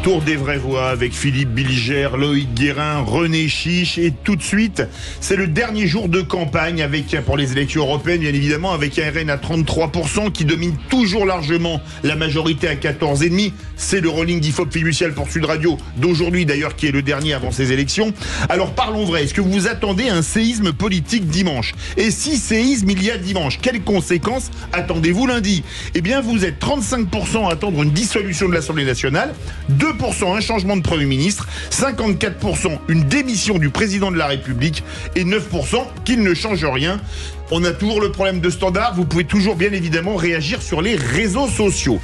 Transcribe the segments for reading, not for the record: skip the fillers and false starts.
tour des vraies voix avec Philippe Bilger, Loïc Guérin, René Chiche. Et tout de suite, c'est le dernier jour de campagne pour les élections européennes, bien évidemment, avec un RN à 33% qui domine toujours largement la majorité à 14,5%. C'est le rolling d'IFOP fiducial pour Sud Radio d'aujourd'hui d'ailleurs, qui est le dernier avant ces élections. Alors parlons vrai, est-ce que vous attendez un séisme politique dimanche? Et si séisme il y a dimanche, quelles conséquences attendez-vous lundi? Eh bien vous êtes 35% à attendre une dissolution de l'Assemblée nationale, 2% un changement de Premier ministre, 54% une démission du président de la République et 9% qu'il ne change rien. On a toujours le problème de standard, vous pouvez toujours bien évidemment réagir sur les réseaux sociaux.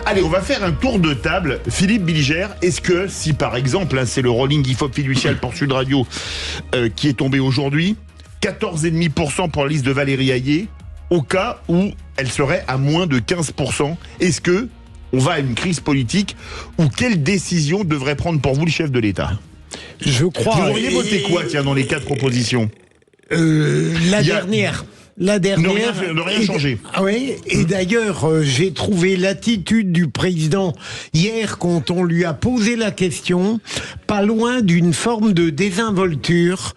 Allez, on va faire un tour de table. Philippe Bilger, est-ce que si par exemple, c'est le rolling IFOP fiducial pour Sud Radio qui est tombé aujourd'hui, 14,5% pour la liste de Valérie Hayé, au cas où elle serait à moins de 15%, est-ce que on va à une crise politique ou quelle décision devrait prendre pour vous le chef de l'État? Je crois. Vous auriez voté quoi, tiens, dans les 4 propositions? La dernière. Ne rien changer. Oui, et d'ailleurs, j'ai trouvé l'attitude du président hier quand on lui a posé la question, pas loin d'une forme de désinvolture,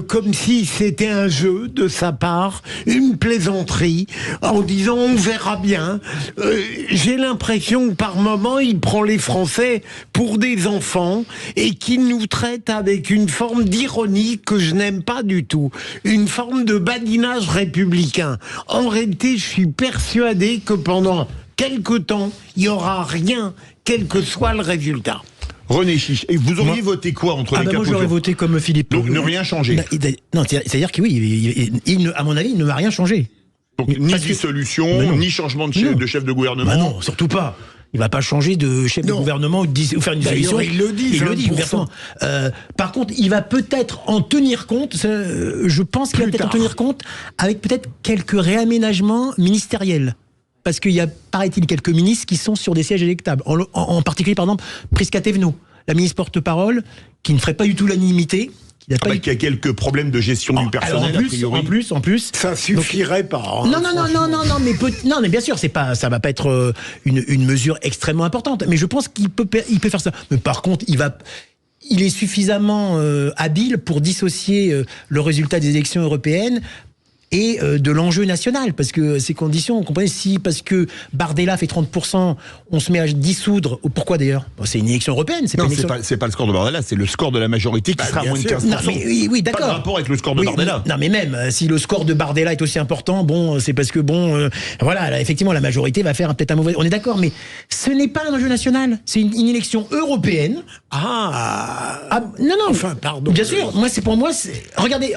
comme si c'était un jeu de sa part, une plaisanterie, en disant on verra bien. J'ai l'impression que par moment, il prend les Français pour des enfants et qu'il nous traite avec une forme d'ironie que je n'aime pas du tout, une forme de badinage républicain. En réalité, je suis persuadé que pendant quelque temps, il n'y aura rien, quel que soit le résultat. René Chiche, et vous auriez voté quoi entre les 4 Moi, j'aurais voté comme Philippe. Donc, ne rien changer. Non, c'est-à-dire que oui, à mon avis, il ne va rien changer. Donc, ni dissolution, ni changement de chef de gouvernement. Non, surtout pas. Il va pas changer de chef de gouvernement ou faire une dissolution. Il le dit ouvertement. Par contre, il va peut-être en tenir compte. Je pense qu'il va peut-être en tenir compte avec peut-être quelques réaménagements ministériels. Parce qu'il y a, paraît-il, quelques ministres qui sont sur des sièges électables. En particulier, par exemple, Prisca Thévenot, la ministre porte-parole, qui ne ferait pas du tout l'unanimité. Qui a quelques problèmes de gestion du personnel. En plus, ça suffirait pas. Non, mais bien sûr, ça va pas être une mesure extrêmement importante. Mais je pense qu'il peut faire ça. Mais par contre, il est suffisamment habile pour dissocier le résultat des élections européennes et de l'enjeu national, parce que ces conditions, vous comprenez, si parce que Bardella fait 30%, on se met à dissoudre, pourquoi d'ailleurs? C'est une élection européenne, c'est pas le score de Bardella, c'est le score de la majorité qui sera à moins de 15%. Non, mais, oui, d'accord. Pas de rapport avec le score de Bardella. Non, mais même, si le score de Bardella est aussi important, c'est parce que voilà, là, effectivement, la majorité va faire peut-être un mauvais... On est d'accord, mais ce n'est pas un enjeu national, c'est une élection européenne. Non, enfin, pardon. Bien sûr, pour moi, regardez,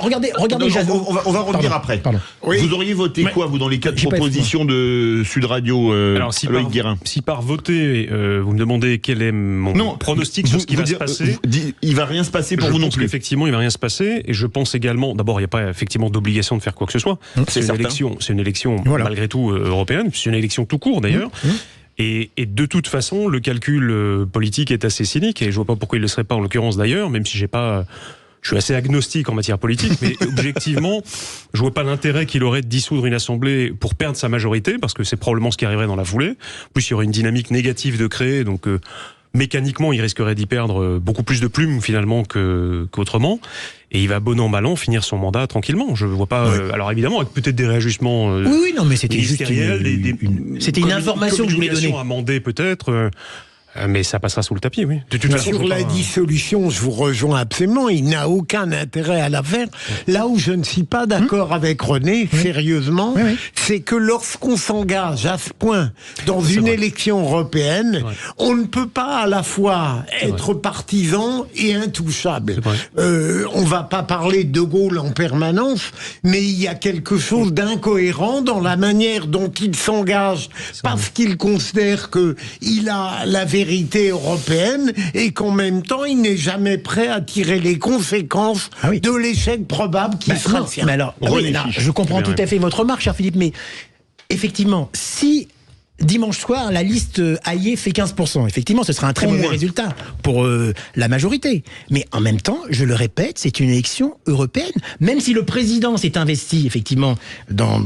Jeannot. On va revenir après. Pardon. Oui. Vous auriez voté quoi, vous, dans les 4 propositions de Sud Radio, Alors, Loïc Guérin? Si par voter, vous me demandez quel est mon pronostic sur ce qui va se passer. Il va rien se passer pour vous non plus. Effectivement, il va rien se passer. Et je pense également, d'abord, il n'y a pas effectivement d'obligation de faire quoi que ce soit. C'est une élection malgré tout européenne. C'est une élection tout court d'ailleurs. Et de toute façon, le calcul politique est assez cynique. Et je vois pas pourquoi il ne le serait pas en l'occurrence d'ailleurs, même si je suis assez agnostique en matière politique, mais objectivement, je vois pas l'intérêt qu'il aurait de dissoudre une assemblée pour perdre sa majorité, parce que c'est probablement ce qui arriverait dans la foulée. En plus, il y aurait une dynamique négative de créer, donc mécaniquement, il risquerait d'y perdre beaucoup plus de plumes finalement qu'autrement. Et il va bon an mal an finir son mandat tranquillement. Je vois pas. Alors évidemment, avec peut-être des réajustements. Oui, non, mais c'était juste c'était une information que je voulais donner. Amendée peut-être. Mais ça passera sous le tapis, oui. De toute façon, sur la dissolution, je vous rejoins absolument. Il n'a aucun intérêt à la faire. Là où je ne suis pas d'accord avec René, sérieusement, c'est que lorsqu'on s'engage à ce point dans une élection européenne, on ne peut pas à la fois être partisan et intouchable. On va pas parler de Gaulle en permanence, mais il y a quelque chose d'incohérent dans la manière dont il s'engage parce qu'il considère que il a la vérité européenne et qu'en même temps il n'est jamais prêt à tirer les conséquences de l'échec probable qui sera le sien. Mais alors, je comprends tout à fait votre remarque, cher Philippe, mais effectivement, si dimanche soir, la liste Hayet fait 15%. Effectivement, ce sera un très mauvais résultat pour la majorité. Mais en même temps, je le répète, c'est une élection européenne. Même si le président s'est investi, effectivement, dans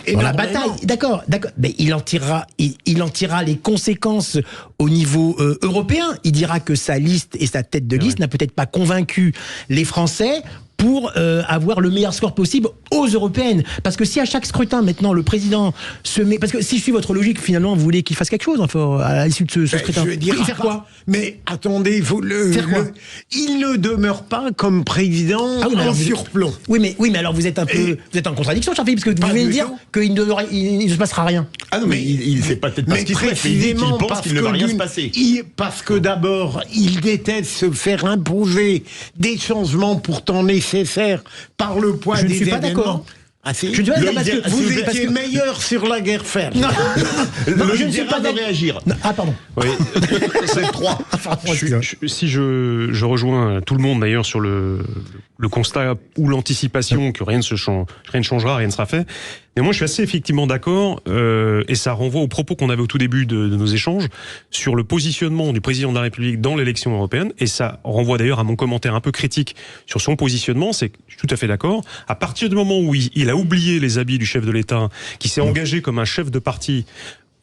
la bataille. D'accord. Mais il en tirera les conséquences au niveau européen. Il dira que sa liste et sa tête de liste n'a peut-être pas convaincu les Français pour avoir le meilleur score possible aux européennes. Parce que si à chaque scrutin, maintenant, le président se met... Parce que si je suis votre logique, finalement, vous voulez qu'il fasse quelque chose enfin, à l'issue de ce scrutin. Je veux dire, faire quoi? Mais attendez, il ne demeure pas comme président en surplomb. Oui, mais alors vous êtes vous êtes en contradiction, Jean-Philippe, parce que vous venez de dire qu'il ne se passera rien. Ah non, mais il sait peut-être pas ce qu'il souhaite, mais il dit qu'il pense qu'il ne va rien se passer. Parce que d'abord, il déteste se faire imposer des changements pourtant nécessaires par le poids des événements. Je ne suis pas d'accord. Ah, je ne suis pas d'accord parce que vous étiez meilleur sur la guerre ferme. Non, je ne suis pas de réagir. Non, pardon. Oui, c'est 3. Si je rejoins tout le monde d'ailleurs sur le constat ou l'anticipation que rien ne changera, rien ne sera fait. Mais moi, je suis assez effectivement d'accord, et ça renvoie aux propos qu'on avait au tout début de nos échanges sur le positionnement du président de la République dans l'élection européenne, et ça renvoie d'ailleurs à mon commentaire un peu critique sur son positionnement, c'est que je suis tout à fait d'accord. À partir du moment où il a oublié les habits du chef de l'État, qui s'est engagé comme un chef de parti,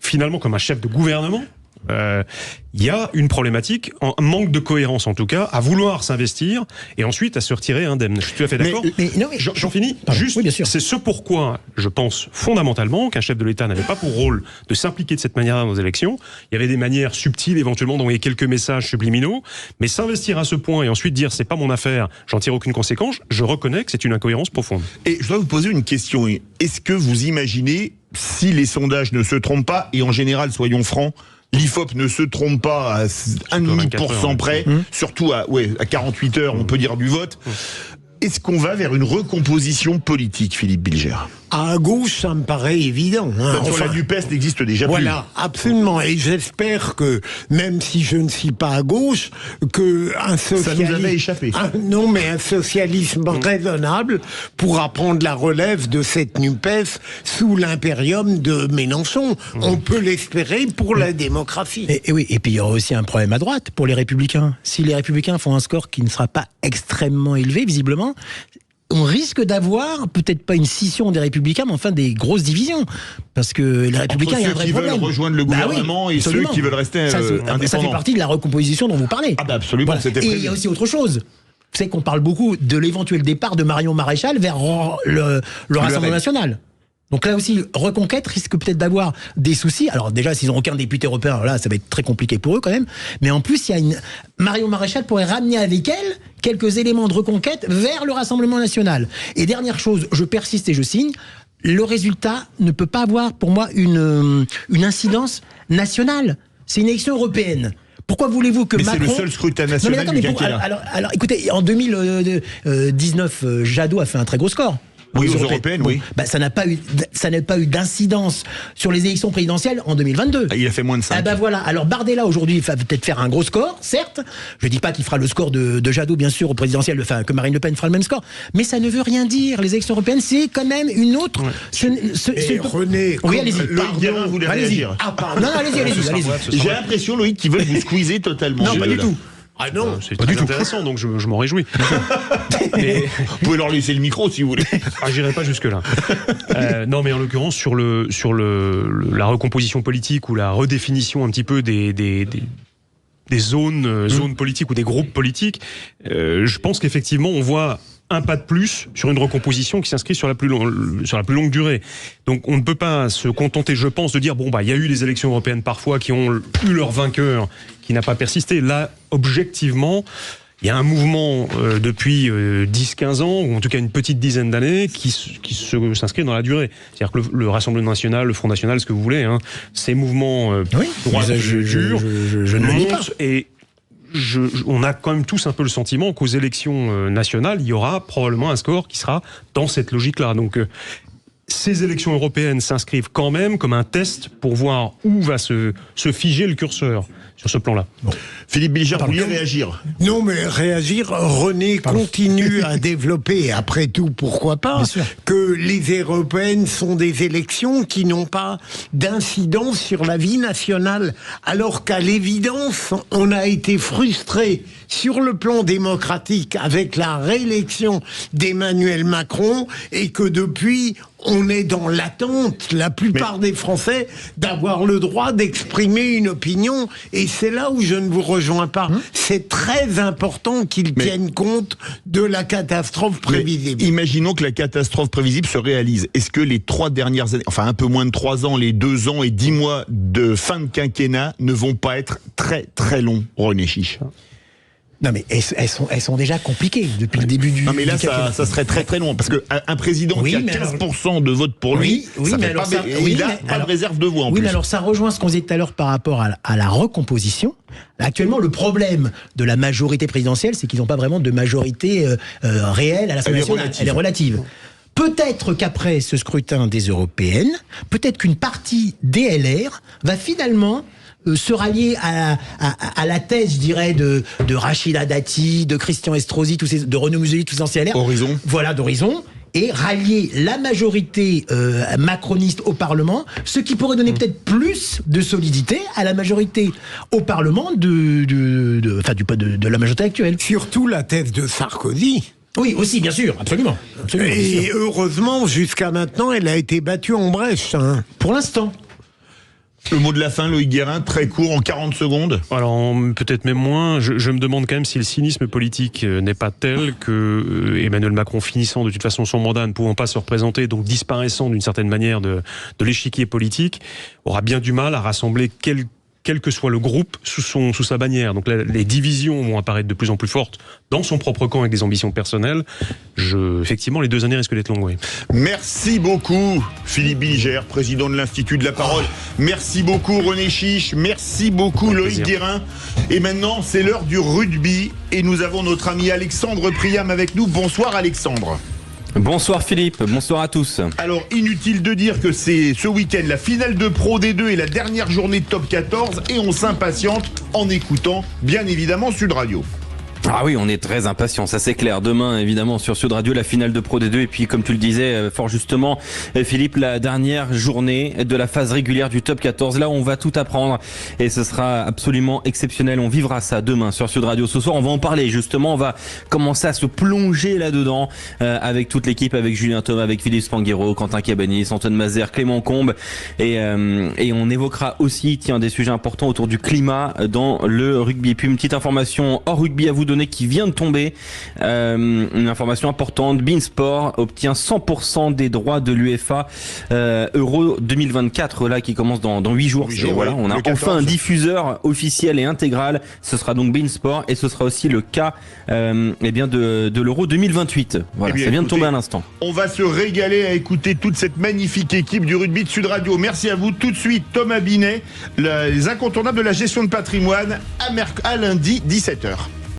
finalement comme un chef de gouvernement, il y a une problématique, un manque de cohérence en tout cas, à vouloir s'investir et ensuite à se retirer indemne. Je suis tout à fait d'accord. J'en finis. Juste, oui, c'est ce pourquoi je pense fondamentalement qu'un chef de l'État n'avait pas pour rôle de s'impliquer de cette manière dans les élections. Il y avait des manières subtiles éventuellement d'envoyer quelques messages subliminaux, mais s'investir à ce point et ensuite dire c'est pas mon affaire, j'en tire aucune conséquence, je reconnais que c'est une incohérence profonde. Et je dois vous poser une question. Est-ce que vous imaginez, si les sondages ne se trompent pas, et en général, soyons francs, l'IFOP ne se trompe pas à 1,5% près, surtout à 48 heures, on peut dire, du vote. Est-ce qu'on va vers une recomposition politique, Philippe Bilger ? À gauche, ça me paraît évident. La NUPES n'existe déjà plus. Voilà, absolument. Et j'espère que, même si je ne suis pas à gauche, que un socialisme... Ça nous avait échappé. Non, mais un socialisme raisonnable pourra prendre la relève de cette NUPES sous l'impérium de Mélenchon. On peut l'espérer pour la démocratie. Et oui, et puis il y aura aussi un problème à droite pour les Républicains. Si les Républicains font un score qui ne sera pas extrêmement élevé, visiblement, on risque d'avoir, peut-être pas une scission des Républicains, mais enfin des grosses divisions. Parce que les Républicains, il y a un vrai problème. Ceux qui veulent rejoindre le gouvernement et ceux qui veulent rester indépendants. Ça fait partie de la recomposition dont vous parlez. Ah bah absolument, c'était prévu. Et il y a aussi autre chose. Vous savez qu'on parle beaucoup de l'éventuel départ de Marion Maréchal vers le Rassemblement national. Donc là aussi, Reconquête risque peut-être d'avoir des soucis. Alors déjà, s'ils n'ont aucun député européen, alors là, ça va être très compliqué pour eux quand même. Mais en plus, il y a Marion Maréchal pourrait ramener avec elle quelques éléments de Reconquête vers le Rassemblement national. Et dernière chose, je persiste et je signe, le résultat ne peut pas avoir, pour moi, une incidence nationale. C'est une élection européenne. Pourquoi voulez-vous que Macron... c'est le seul scrutin national du quinquennat. Alors, écoutez, en 2019, Jadot a fait un très gros score. Oui, aux européennes, oui. Bah, ça n'a pas eu d'incidence sur les élections présidentielles en 2022. Il a fait moins de 5. Ah bah voilà. Alors Bardella aujourd'hui va peut-être faire un gros score, certes. Je dis pas qu'il fera le score de Jadot, bien sûr, au présidentiel, enfin que Marine Le Pen fera le même score. Mais ça ne veut rien dire. Les élections européennes, c'est quand même une autre. Ouais. René, oui, allez-y. Loïc Guérin voulait réagir. Ah pardon. Non, allez-y. J'ai l'impression, Loïc, qu'ils veulent vous squeezer totalement. Non, pas du tout. Ah non, c'est pas du tout intéressant, donc je m'en réjouis. Mais... Vous pouvez leur laisser le micro si vous voulez. J'irai pas jusque là. Non, mais en l'occurrence sur la recomposition politique ou la redéfinition un petit peu des zones politiques ou des groupes politiques, je pense qu'effectivement on voit un pas de plus sur une recomposition qui s'inscrit sur la plus longue durée. Donc on ne peut pas se contenter, je pense, de dire bon bah il y a eu les élections européennes parfois qui ont eu leur vainqueur, qui n'a pas persisté. Là, objectivement, il y a un mouvement depuis 10-15 ans, ou en tout cas une petite dizaine d'années, qui s'inscrit dans la durée. C'est-à-dire que le Rassemblement national, le Front national, ce que vous voulez, ces mouvements droits je ne monte pas. Et on a quand même tous un peu le sentiment qu'aux élections nationales, il y aura probablement un score qui sera dans cette logique-là. Donc, ces élections européennes s'inscrivent quand même comme un test pour voir où va se figer le curseur sur ce plan-là. Bon. Philippe Bilger, vous vouliez réagir? Non, mais réagir, René continue à développer, après tout, pourquoi pas, que les européennes sont des élections qui n'ont pas d'incidence sur la vie nationale, alors qu'à l'évidence, on a été frustré sur le plan démocratique avec la réélection d'Emmanuel Macron, et que depuis, on est dans l'attente, la plupart des Français, d'avoir le droit d'exprimer une opinion. Et c'est là où je ne vous rejoins pas. C'est très important qu'ils tiennent compte de la catastrophe prévisible. Imaginons que la catastrophe prévisible se réalise. Est-ce que les 3 dernières années, enfin un peu moins de 3 ans, les 2 ans et 10 mois de fin de quinquennat ne vont pas être très très longs, René Chiche? Non, mais elles sont déjà compliquées depuis le début du. Non, mais là, ça serait très très long. Parce qu'un président qui a 15% de vote pour lui, il n'a pas de réserve de voix en plus. Oui, mais alors ça rejoint ce qu'on disait tout à l'heure par rapport à la recomposition. Actuellement, le problème de la majorité présidentielle, c'est qu'ils n'ont pas vraiment de majorité réelle à l'Assemblée nationale. Elle est relative. Peut-être qu'après ce scrutin des européennes, peut-être qu'une partie des LR va finalement se rallier à la thèse, je dirais, de Rachida Dati, de Christian Estrosi, de Renaud Museli, tous ces anciens LR. Horizon. Voilà, d'Horizon. Et rallier la majorité macroniste au Parlement, ce qui pourrait donner peut-être plus de solidité à la majorité au Parlement de la majorité actuelle. Surtout la thèse de Sarkozy. Oui, aussi, bien sûr, absolument. Et heureusement, jusqu'à maintenant, elle a été battue en brèche. Pour l'instant. Le mot de la fin, Loïc Guérin, très court, en 40 secondes. Alors, peut-être même moins. Je me demande quand même si le cynisme politique n'est pas tel que Emmanuel Macron, finissant de toute façon son mandat, ne pouvant pas se représenter, donc disparaissant d'une certaine manière de l'échiquier politique, aura bien du mal à rassembler quel que soit le groupe sous sa bannière. Donc là, les divisions vont apparaître de plus en plus fortes dans son propre camp avec des ambitions personnelles. Effectivement, les 2 années risquent d'être longues, oui. Merci beaucoup, Philippe Bilger, président de l'Institut de la Parole. Merci beaucoup, René Chiche. Merci beaucoup, Loïc Guérin. Et maintenant, c'est l'heure du rugby. Et nous avons notre ami Alexandre Priam avec nous. Bonsoir, Alexandre. Bonsoir Philippe, bonsoir à tous. Alors, inutile de dire que c'est ce week-end la finale de Pro D2 et la dernière journée de Top 14, et on s'impatiente en écoutant, bien évidemment, Sud Radio. Ah oui, on est très impatients, ça c'est clair. Demain, évidemment, sur Sud Radio, la finale de Pro D2. Et puis, comme tu le disais fort justement, Philippe, la dernière journée de la phase régulière du Top 14. Là, on va tout apprendre et ce sera absolument exceptionnel. On vivra ça demain sur Sud Radio. Ce soir, on va en parler justement. On va commencer à se plonger là-dedans avec toute l'équipe, avec Julien Thomas, avec Philippe Spanghero, Quentin Cabanis, Antoine Mazer, Clément Combe. Et on évoquera aussi, des sujets importants autour du climat dans le rugby. Et puis, une petite information hors rugby à vous donner qui vient de tomber, une information importante. Beansport obtient 100% des droits de l'UEFA Euro 2024 là qui commence dans 8 jours. Et voilà, on a enfin un diffuseur officiel et intégral. Ce sera donc Beansport et ce sera aussi le cas de l'Euro 2028. Voilà, ça vient de tomber à l'instant. On va se régaler à écouter toute cette magnifique équipe du rugby de Sud Radio. Merci à vous. Tout de suite, Thomas Binet, les incontournables de la gestion de patrimoine à lundi 17h.